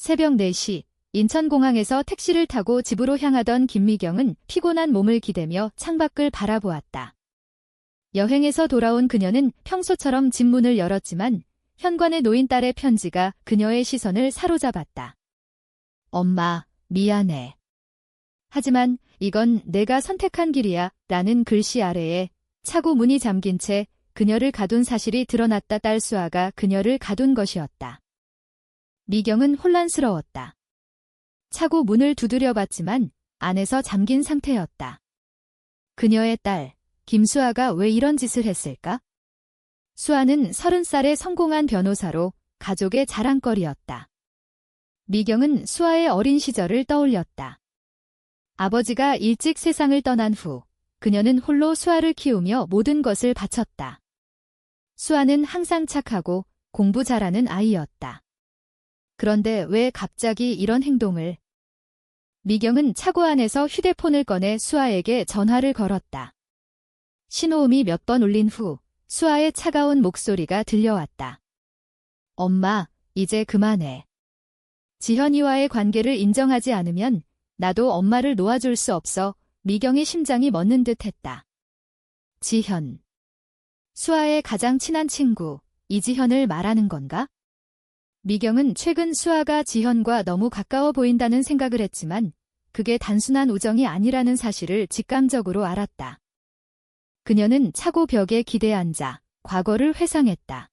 새벽 4시 인천공항에서 택시를 타고 집으로 향하던 김미경은 피곤한 몸을 기대며 창밖을 바라보았다. 여행에서 돌아온 그녀는 평소처럼 집 문을 열었지만 현관에 놓인 딸의 편지가 그녀의 시선을 사로잡았다. 엄마, 미안해. 하지만 이건 내가 선택한 길이야 라는 글씨 아래에 차고 문이 잠긴 채 그녀를 가둔 사실이 드러났다. 딸 수아가 그녀를 가둔 것이었다. 미경은 혼란스러웠다. 차고 문을 두드려 봤지만 안에서 잠긴 상태였다. 그녀의 딸, 김수아가 왜 이런 짓을 했을까? 수아는 30살에 성공한 변호사로 가족의 자랑거리였다. 미경은 수아의 어린 시절을 떠올렸다. 아버지가 일찍 세상을 떠난 후 그녀는 홀로 수아를 키우며 모든 것을 바쳤다. 수아는 항상 착하고 공부 잘하는 아이였다. 그런데 왜 갑자기 이런 행동을? 미경은 차고 안에서 휴대폰을 꺼내 수아에게 전화를 걸었다. 신호음이 몇 번 울린 후 수아의 차가운 목소리가 들려왔다. 엄마, 이제 그만해. 지현이와의 관계를 인정하지 않으면 나도 엄마를 놓아줄 수 없어. 미경의 심장이 멎는 듯 했다. 지현. 수아의 가장 친한 친구, 이지현을 말하는 건가? 미경은 최근 수아가 지현과 너무 가까워 보인다는 생각을 했지만 그게 단순한 우정이 아니라는 사실을 직감적으로 알았다. 그녀는 차고 벽에 기대 앉아 과거를 회상했다.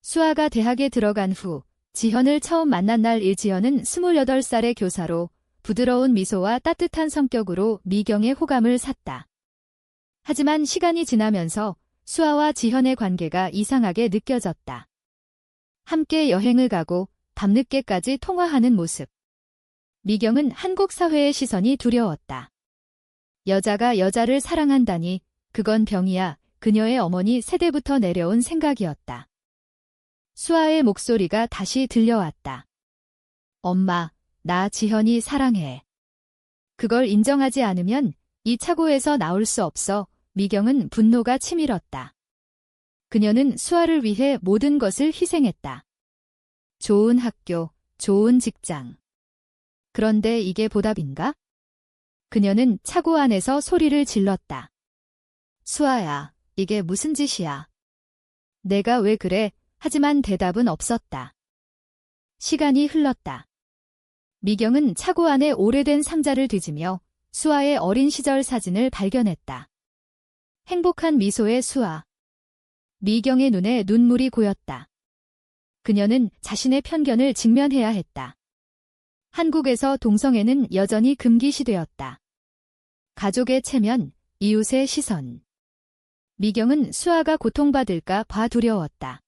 수아가 대학에 들어간 후 지현을 처음 만난 날 이지현은 28살의 교사로 부드러운 미소와 따뜻한 성격으로 미경의 호감을 샀다. 하지만 시간이 지나면서 수아와 지현의 관계가 이상하게 느껴졌다. 함께 여행을 가고 밤늦게까지 통화하는 모습. 미경은 한국 사회의 시선이 두려웠다. 여자가 여자를 사랑한다니 그건 병이야. 그녀의 어머니 세대부터 내려온 생각이었다. 수아의 목소리가 다시 들려왔다. 엄마, 나 지현이 사랑해. 그걸 인정하지 않으면 이 차고에서 나올 수 없어. 미경은 분노가 치밀었다. 그녀는 수아를 위해 모든 것을 희생했다. 좋은 학교, 좋은 직장. 그런데 이게 보답인가? 그녀는 차고 안에서 소리를 질렀다. 수아야, 이게 무슨 짓이야? 내가 왜 그래? 하지만 대답은 없었다. 시간이 흘렀다. 미경은 차고 안에 오래된 상자를 뒤지며 수아의 어린 시절 사진을 발견했다. 행복한 미소의 수아. 미경의 눈에 눈물이 고였다. 그녀는 자신의 편견을 직면해야 했다. 한국에서 동성애는 여전히 금기시되었다. 가족의 체면, 이웃의 시선. 미경은 수아가 고통받을까 봐 두려웠다.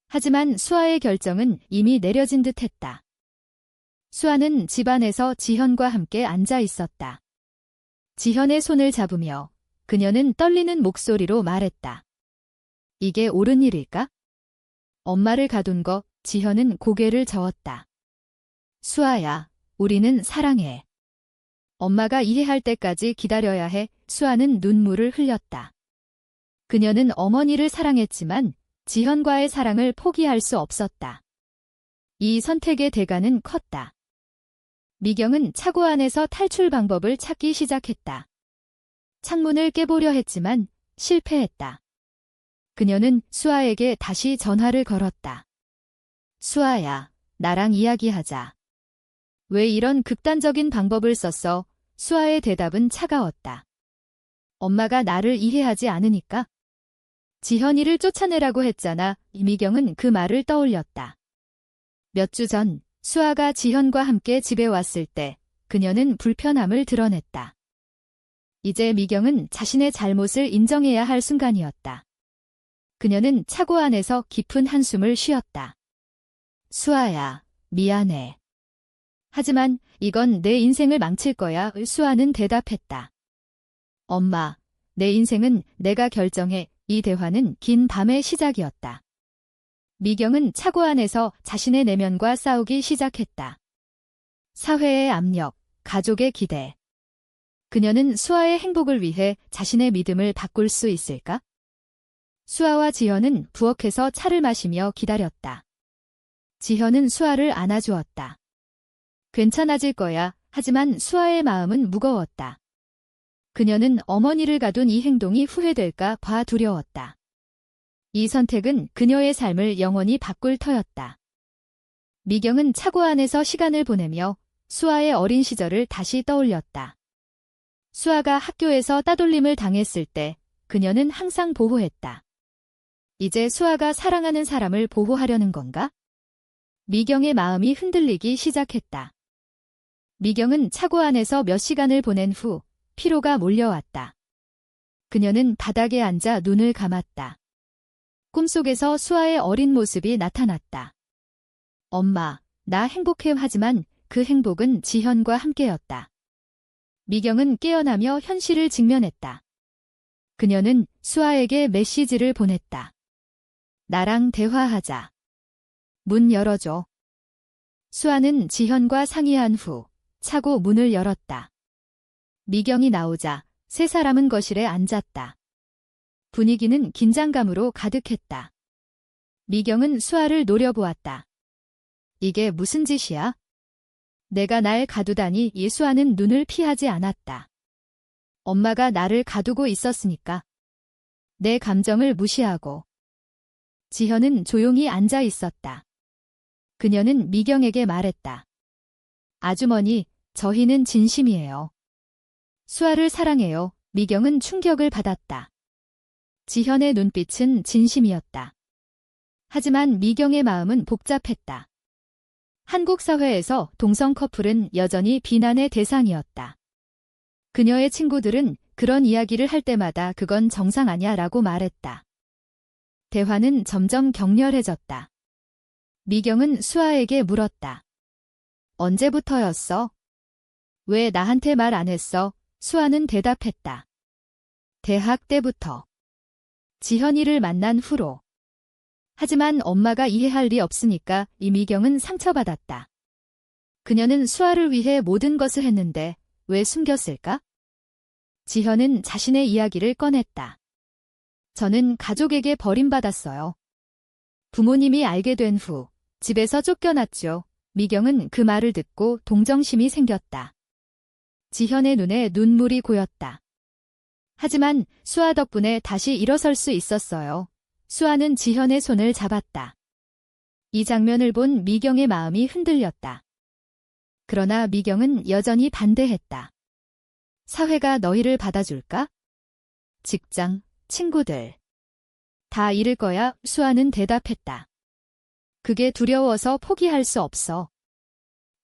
하지만 수아의 결정은 이미 내려진 듯했다. 수아는 집안에서 지현과 함께 앉아 있었다. 지현의 손을 잡으며 그녀는 떨리는 목소리로 말했다. 이게 옳은 일일까? 엄마를 가둔 거. 지현은 고개를 저었다. 수아야, 우리는 사랑해. 엄마가 이해할 때까지 기다려야 해. 수아는 눈물을 흘렸다. 그녀는 어머니를 사랑했지만 지현과의 사랑을 포기할 수 없었다. 이 선택의 대가는 컸다. 미경은 차고 안에서 탈출 방법을 찾기 시작했다. 창문을 깨보려 했지만 실패했다. 그녀는 수아에게 다시 전화를 걸었다. 수아야, 나랑 이야기하자. 왜 이런 극단적인 방법을 썼어? 수아의 대답은 차가웠다. 엄마가 나를 이해하지 않으니까? 지현이를 쫓아내라고 했잖아. 미경은 그 말을 떠올렸다. 몇 주 전 수아가 지현과 함께 집에 왔을 때 그녀는 불편함을 드러냈다. 이제 미경은 자신의 잘못을 인정해야 할 순간이었다. 그녀는 차고 안에서 깊은 한숨을 쉬었다. 수아야, 미안해. 하지만 이건 내 인생을 망칠 거야. 수아는 대답했다. 엄마, 내 인생은 내가 결정해. 이 대화는 긴 밤의 시작이었다. 미경은 차고 안에서 자신의 내면과 싸우기 시작했다. 사회의 압력, 가족의 기대. 그녀는 수아의 행복을 위해 자신의 믿음을 바꿀 수 있을까? 수아와 지현은 부엌에서 차를 마시며 기다렸다. 지현은 수아를 안아주었다. 괜찮아질 거야. 하지만 수아의 마음은 무거웠다. 그녀는 어머니를 가둔 이 행동이 후회될까 봐 두려웠다. 이 선택은 그녀의 삶을 영원히 바꿀 터였다. 미경은 차고 안에서 시간을 보내며 수아의 어린 시절을 다시 떠올렸다. 수아가 학교에서 따돌림을 당했을 때 그녀는 항상 보호했다. 이제 수아가 사랑하는 사람을 보호하려는 건가? 미경의 마음이 흔들리기 시작했다. 미경은 차고 안에서 몇 시간을 보낸 후 피로가 몰려왔다. 그녀는 바닥에 앉아 눈을 감았다. 꿈속에서 수아의 어린 모습이 나타났다. 엄마, 나 행복해. 하지만 그 행복은 지현과 함께였다. 미경은 깨어나며 현실을 직면했다. 그녀는 수아에게 메시지를 보냈다. 나랑 대화하자. 문 열어줘. 수아는 지현과 상의한 후 차고 문을 열었다. 미경이 나오자 세 사람은 거실에 앉았다. 분위기는 긴장감으로 가득했다. 미경은 수아를 노려보았다. 이게 무슨 짓이야? 내가 날 가두다니. 수아는 눈을 피하지 않았다. 엄마가 나를 가두고 있었으니까. 내 감정을 무시하고. 지현은 조용히 앉아 있었다. 그녀는 미경에게 말했다. 아주머니, 저희는 진심이에요. 수아를 사랑해요. 미경은 충격을 받았다. 지현의 눈빛은 진심이었다. 하지만 미경의 마음은 복잡했다. 한국 사회에서 동성 커플은 여전히 비난의 대상이었다. 그녀의 친구들은 그런 이야기를 할 때마다 그건 정상 아니야 라고 말했다. 대화는 점점 격렬해졌다. 미경은 수아에게 물었다. 언제부터였어? 왜 나한테 말 안 했어? 수아는 대답했다. 대학 때부터. 지현이를 만난 후로. 하지만 엄마가 이해할 리 없으니까. 미경은 상처받았다. 그녀는 수아를 위해 모든 것을 했는데 왜 숨겼을까? 지현은 자신의 이야기를 꺼냈다. 저는 가족에게 버림받았어요. 부모님이 알게 된 후 집에서 쫓겨났죠. 미경은 그 말을 듣고 동정심이 생겼다. 지현의 눈에 눈물이 고였다. 하지만 수아 덕분에 다시 일어설 수 있었어요. 수아는 지현의 손을 잡았다. 이 장면을 본 미경의 마음이 흔들렸다. 그러나 미경은 여전히 반대했다. 사회가 너희를 받아줄까? 직장, 친구들. 다 잃을 거야. 수아는 대답했다. 그게 두려워서 포기할 수 없어.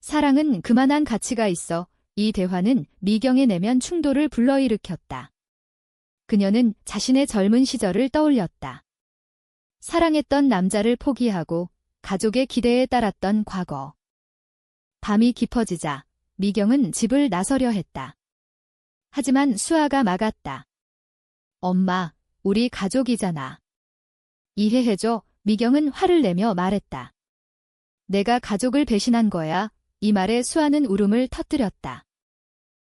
사랑은 그만한 가치가 있어. 이 대화는 미경의 내면 충돌을 불러일으켰다. 그녀는 자신의 젊은 시절을 떠올렸다. 사랑했던 남자를 포기하고 가족의 기대에 따랐던 과거. 밤이 깊어지자 미경은 집을 나서려 했다. 하지만 수아가 막았다. 엄마, 우리 가족이잖아. 이해해줘. 미경은 화를 내며 말했다. 내가 가족을 배신한 거야. 이 말에 수아는 울음을 터뜨렸다.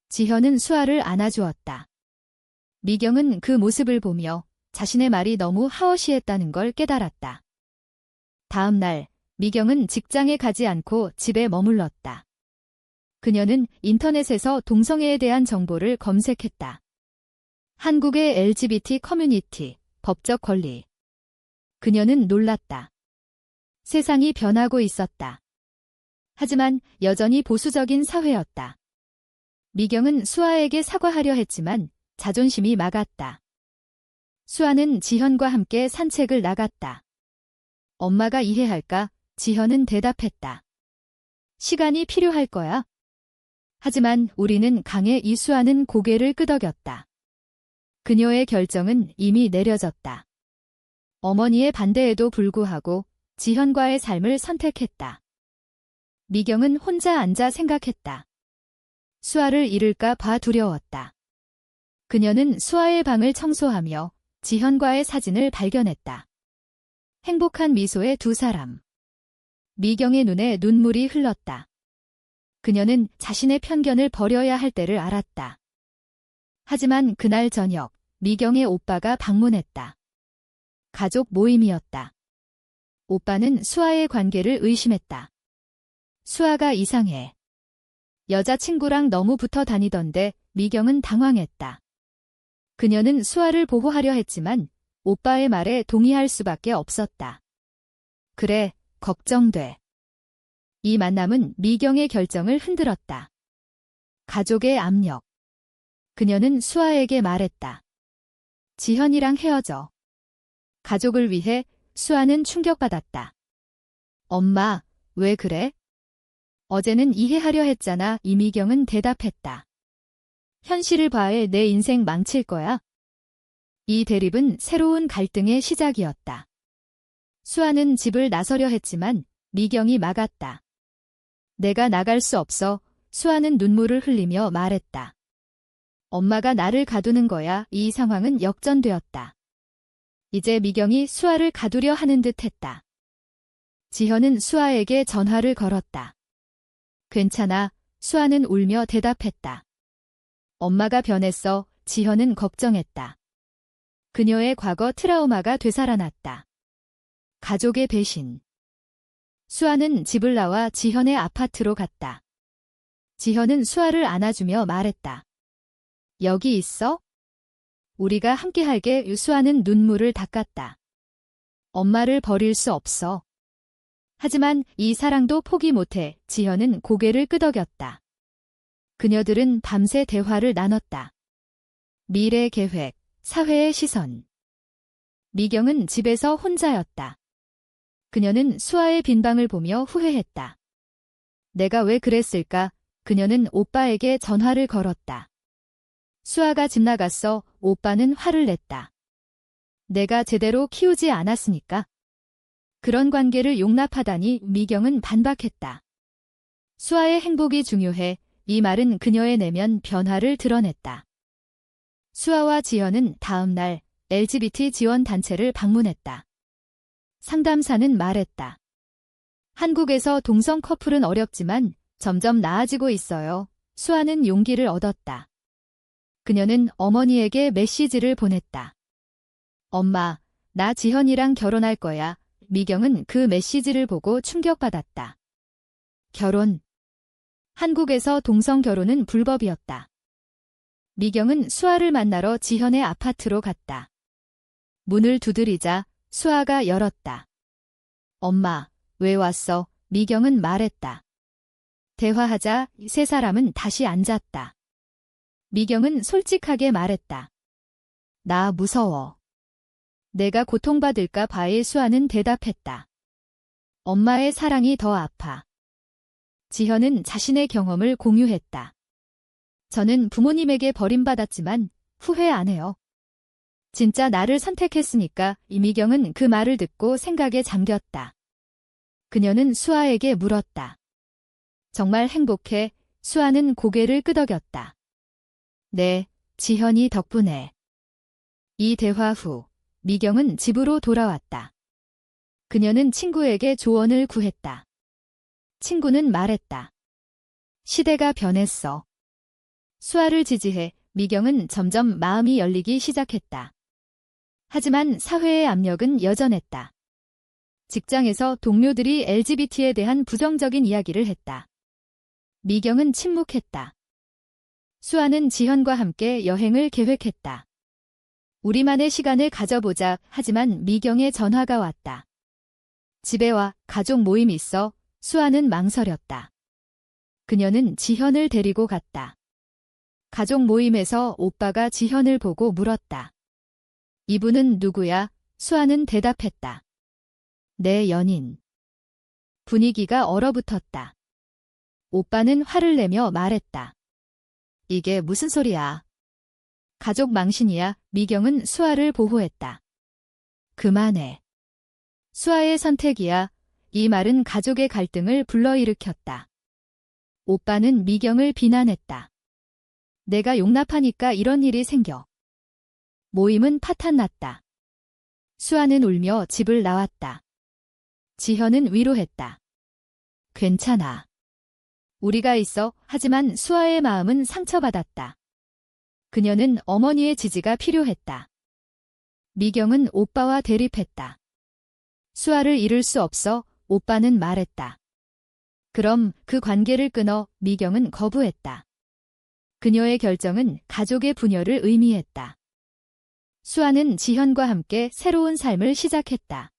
지현은 수아를 안아주었다. 미경은 그 모습을 보며 자신의 말이 너무 하어시했다는 걸 깨달았다. 다음 날, 미경은 직장에 가지 않고 집에 머물렀다. 그녀는 인터넷에서 동성애에 대한 정보를 검색했다. 한국의 LGBT 커뮤니티, 법적 권리. 그녀는 놀랐다. 세상이 변하고 있었다. 하지만 여전히 보수적인 사회였다. 미경은 수아에게 사과하려 했지만 자존심이 막았다. 수아는 지현과 함께 산책을 나갔다. 엄마가 이해할까? 지현은 대답했다. 시간이 필요할 거야. 하지만 우리는 강해. 수아는 고개를 끄덕였다. 그녀의 결정은 이미 내려졌다. 어머니의 반대에도 불구하고 지현과의 삶을 선택했다. 미경은 혼자 앉아 생각했다. 수아를 잃을까 봐 두려웠다. 그녀는 수아의 방을 청소하며 지현과의 사진을 발견했다. 행복한 미소의 두 사람. 미경의 눈에 눈물이 흘렀다. 그녀는 자신의 편견을 버려야 할 때를 알았다. 하지만 그날 저녁, 미경의 오빠가 방문했다. 가족 모임이었다. 오빠는 수아의 관계를 의심했다. 수아가 이상해. 여자친구랑 너무 붙어 다니던데 미경은 당황했다. 그녀는 수아를 보호하려 했지만 오빠의 말에 동의할 수밖에 없었다. 그래, 걱정돼. 이 만남은 미경의 결정을 흔들었다. 가족의 압력. 그녀는 수아에게 말했다. 지현이랑 헤어져. 가족을 위해 수아는 충격받았다. 엄마, 왜 그래? 어제는 이해하려 했잖아. 이미경은 대답했다. 현실을 봐해 내 인생 망칠 거야. 이 대립은 새로운 갈등의 시작이었다. 수아는 집을 나서려 했지만 미경이 막았다. 내가 나갈 수 없어. 수아는 눈물을 흘리며 말했다. 엄마가 나를 가두는 거야. 이 상황은 역전되었다. 이제 미경이 수아를 가두려 하는 듯 했다. 지현은 수아에게 전화를 걸었다. 괜찮아. 수아는 울며 대답했다. 엄마가 변했어. 지현은 걱정했다. 그녀의 과거 트라우마가 되살아났다. 가족의 배신. 수아는 집을 나와 지현의 아파트로 갔다. 지현은 수아를 안아주며 말했다. 여기 있어? 우리가 함께할게. 수아는 눈물을 닦았다. 엄마를 버릴 수 없어. 하지만 이 사랑도 포기 못해. 지현은 고개를 끄덕였다. 그녀들은 밤새 대화를 나눴다. 미래 계획, 사회의 시선. 미경은 집에서 혼자였다. 그녀는 수아의 빈방을 보며 후회했다. 내가 왜 그랬을까? 그녀는 오빠에게 전화를 걸었다. 수아가 집 나갔어. 오빠는 화를 냈다. 내가 제대로 키우지 않았으니까. 그런 관계를 용납하다니. 미경은 반박했다. 수아의 행복이 중요해. 이 말은 그녀의 내면 변화를 드러냈다. 수아와 지현은 다음 날 LGBT 지원 단체를 방문했다. 상담사는 말했다. 한국에서 동성 커플은 어렵지만 점점 나아지고 있어요. 수아는 용기를 얻었다. 그녀는 어머니에게 메시지를 보냈다. 엄마, 나 지현이랑 결혼할 거야. 미경은 그 메시지를 보고 충격받았다. 결혼. 한국에서 동성 결혼은 불법이었다. 미경은 수아를 만나러 지현의 아파트로 갔다. 문을 두드리자 수아가 열었다. 엄마, 왜 왔어? 미경은 말했다. 대화하자. 세 사람은 다시 앉았다. 미경은 솔직하게 말했다. 나 무서워. 내가 고통받을까 봐에. 수아는 대답했다. 엄마의 사랑이 더 아파. 지현은 자신의 경험을 공유했다. 저는 부모님에게 버림받았지만 후회 안 해요. 진짜 나를 선택했으니까. 이미경은 그 말을 듣고 생각에 잠겼다. 그녀는 수아에게 물었다. 정말 행복해? 수아는 고개를 끄덕였다. 네, 지현이 덕분에. 이 대화 후 미경은 집으로 돌아왔다. 그녀는 친구에게 조언을 구했다. 친구는 말했다. 시대가 변했어. 수아를 지지해. 미경은 점점 마음이 열리기 시작했다. 하지만 사회의 압력은 여전했다. 직장에서 동료들이 LGBT에 대한 부정적인 이야기를 했다. 미경은 침묵했다. 수아는 지현과 함께 여행을 계획했다. 우리만의 시간을 가져보자. 하지만 미경의 전화가 왔다. 집에 와. 가족 모임 있어. 수아는 망설였다. 그녀는 지현을 데리고 갔다. 가족 모임에서 오빠가 지현을 보고 물었다. 이분은 누구야? 수아는 대답했다. 내 연인. 분위기가 얼어붙었다. 오빠는 화를 내며 말했다. 이게 무슨 소리야? 가족 망신이야. 미경은 수아를 보호했다. 그만해. 수아의 선택이야. 이 말은 가족의 갈등을 불러일으켰다. 오빠는 미경을 비난했다. 내가 용납하니까 이런 일이 생겨. 모임은 파탄났다. 수아는 울며 집을 나왔다. 지현은 위로했다. 괜찮아. 우리가 있어. 하지만 수아의 마음은 상처받았다. 그녀는 어머니의 지지가 필요했다. 미경은 오빠와 대립했다. 수아를 잃을 수 없어 오빠는 말했다. 그럼 그 관계를 끊어 미경은 거부했다. 그녀의 결정은 가족의 분열을 의미했다. 수아는 지현과 함께 새로운 삶을 시작했다.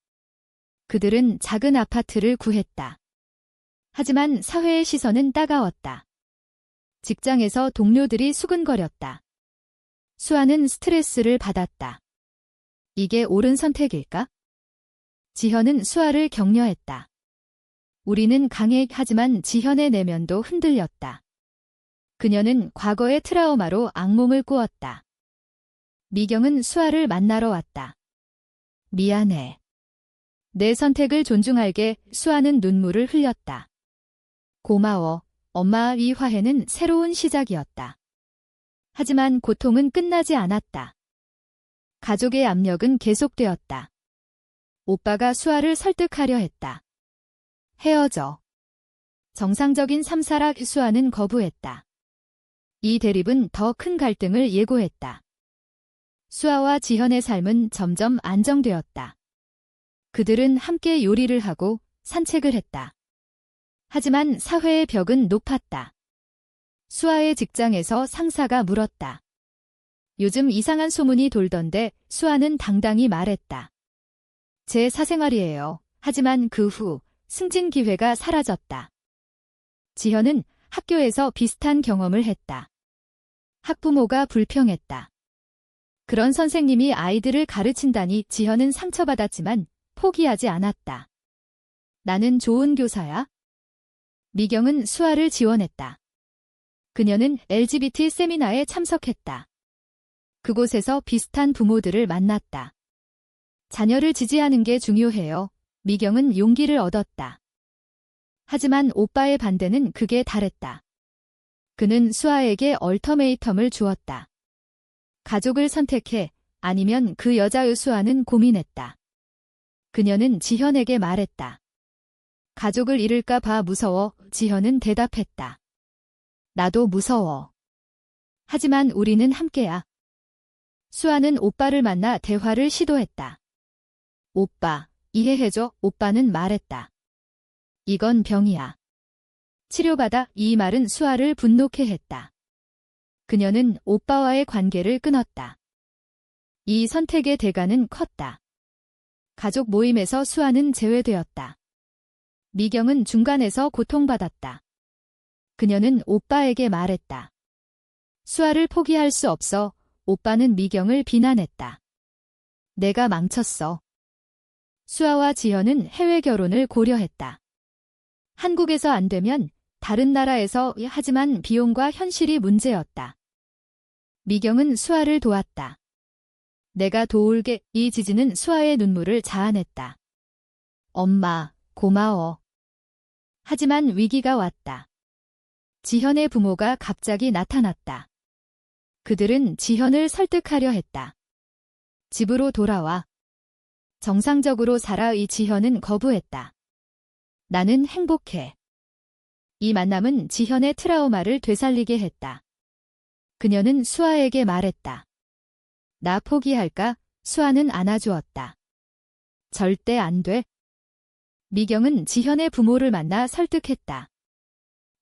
그들은 작은 아파트를 구했다. 하지만 사회의 시선은 따가웠다. 직장에서 동료들이 수근거렸다. 수아는 스트레스를 받았다. 이게 옳은 선택일까? 지현은 수아를 격려했다. 우리는 강해 하지만 지현의 내면도 흔들렸다. 그녀는 과거의 트라우마로 악몽을 꾸었다. 미경은 수아를 만나러 왔다. 미안해. 내 선택을 존중할게. 수아는 눈물을 흘렸다. 고마워. 엄마. 이 화해는 새로운 시작이었다. 하지만 고통은 끝나지 않았다. 가족의 압력은 계속되었다. 오빠가 수아를 설득하려 했다. 헤어져. 정상적인 삶사라. 수아는 거부했다. 이 대립은 더 큰 갈등을 예고했다. 수아와 지현의 삶은 점점 안정되었다. 그들은 함께 요리를 하고 산책을 했다. 하지만 사회의 벽은 높았다. 수아의 직장에서 상사가 물었다. 요즘 이상한 소문이 돌던데. 수아는 당당히 말했다. 제 사생활이에요. 하지만 그 후 승진 기회가 사라졌다. 지현은 학교에서 비슷한 경험을 했다. 학부모가 불평했다. 그런 선생님이 아이들을 가르친다니. 지현은 상처받았지만 포기하지 않았다. 나는 좋은 교사야. 미경은 수아를 지원했다. 그녀는 LGBT 세미나에 참석했다. 그곳에서 비슷한 부모들을 만났다. 자녀를 지지하는 게 중요해요. 미경은 용기를 얻었다. 하지만 오빠의 반대는 극에 달했다. 그는 수아에게 얼터메이텀을 주었다. 가족을 선택해. 아니면 그 여자의. 수아는 고민했다. 그녀는 지현에게 말했다. 가족을 잃을까 봐 무서워. 지현은 대답했다. 나도 무서워. 하지만 우리는 함께야. 수아는 오빠를 만나 대화를 시도했다. 오빠, 이해해줘. 오빠는 말했다. 이건 병이야. 치료받아. 이 말은 수아를 분노케 했다. 그녀는 오빠와의 관계를 끊었다. 이 선택의 대가는 컸다. 가족 모임에서 수아는 제외되었다. 미경은 중간에서 고통받았다. 그녀는 오빠에게 말했다. 수아를 포기할 수 없어. 오빠는 미경을 비난했다. 내가 망쳤어. 수아와 지현은 해외 결혼을 고려했다. 한국에서 안 되면 다른 나라에서. 하지만 비용과 현실이 문제였다. 미경은 수아를 도왔다. 내가 도울게. 이 지지는 수아의 눈물을 자아냈다. 엄마, 고마워. 하지만 위기가 왔다. 지현의 부모가 갑자기 나타났다. 그들은 지현을 설득하려 했다. 집으로 돌아와. 정상적으로 살아. 이 지현은 거부했다. 나는 행복해. 이 만남은 지현의 트라우마를 되살리게 했다. 그녀는 수아에게 말했다. 나 포기할까? 수아는 안아주었다. 절대 안 돼. 미경은 지현의 부모를 만나 설득했다.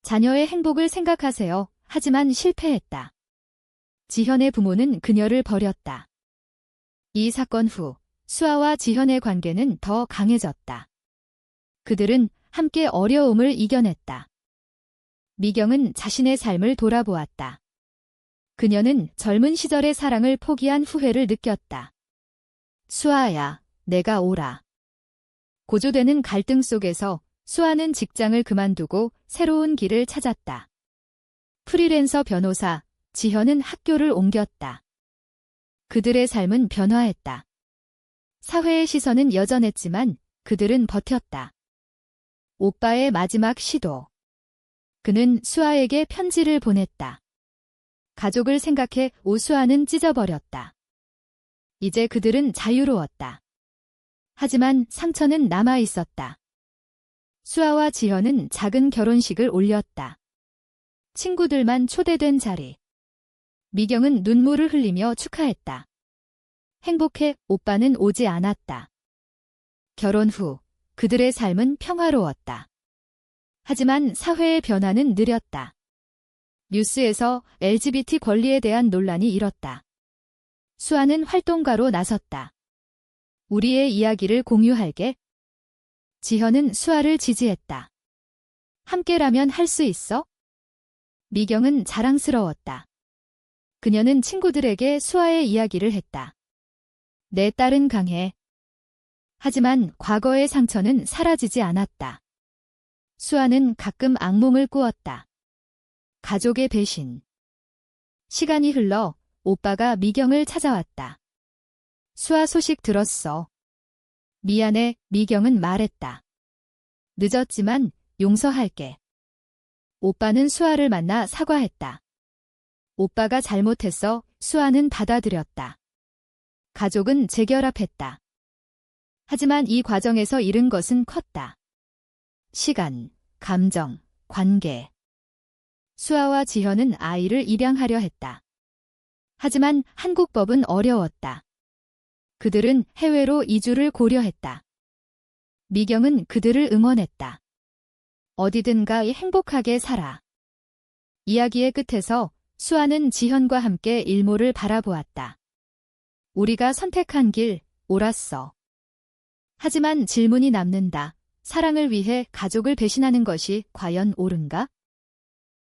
자녀의 행복을 생각하세요. 하지만 실패했다. 지현의 부모는 그녀를 버렸다. 이 사건 후 수아와 지현의 관계는 더 강해졌다. 그들은 함께 어려움을 이겨냈다. 미경은 자신의 삶을 돌아보았다. 그녀는 젊은 시절의 사랑을 포기한 후회를 느꼈다. 수아야, 내가 오라. 고조되는 갈등 속에서 수아는 직장을 그만두고 새로운 길을 찾았다. 프리랜서 변호사, 지현은 학교를 옮겼다. 그들의 삶은 변화했다. 사회의 시선은 여전했지만 그들은 버텼다. 오빠의 마지막 시도. 그는 수아에게 편지를 보냈다. 가족을 생각해. 수아는 찢어버렸다. 이제 그들은 자유로웠다. 하지만 상처는 남아 있었다. 수아와 지현은 작은 결혼식을 올렸다. 친구들만 초대된 자리. 미경은 눈물을 흘리며 축하했다. 행복해. 오빠는 오지 않았다. 결혼 후 그들의 삶은 평화로웠다. 하지만 사회의 변화는 느렸다. 뉴스에서 LGBT 권리에 대한 논란이 일었다. 수아는 활동가로 나섰다. 우리의 이야기를 공유할게. 지현은 수아를 지지했다. 함께라면 할 수 있어? 미경은 자랑스러웠다. 그녀는 친구들에게 수아의 이야기를 했다. 내 딸은 강해. 하지만 과거의 상처는 사라지지 않았다. 수아는 가끔 악몽을 꾸었다. 가족의 배신. 시간이 흘러 오빠가 미경을 찾아왔다. 수아 소식 들었어. 미안해, 미경은 말했다. 늦었지만 용서할게. 오빠는 수아를 만나 사과했다. 오빠가 잘못했어. 수아는 받아들였다. 가족은 재결합했다. 하지만 이 과정에서 잃은 것은 컸다. 시간, 감정, 관계. 수아와 지현은 아이를 입양하려 했다. 하지만 한국 법은 어려웠다. 그들은 해외로 이주를 고려했다. 미경은 그들을 응원했다. 어디든가 행복하게 살아. 이야기의 끝에서 수아는 지현과 함께 일모를 바라보았다. 우리가 선택한 길, 옳았어. 하지만 질문이 남는다. 사랑을 위해 가족을 배신하는 것이 과연 옳은가?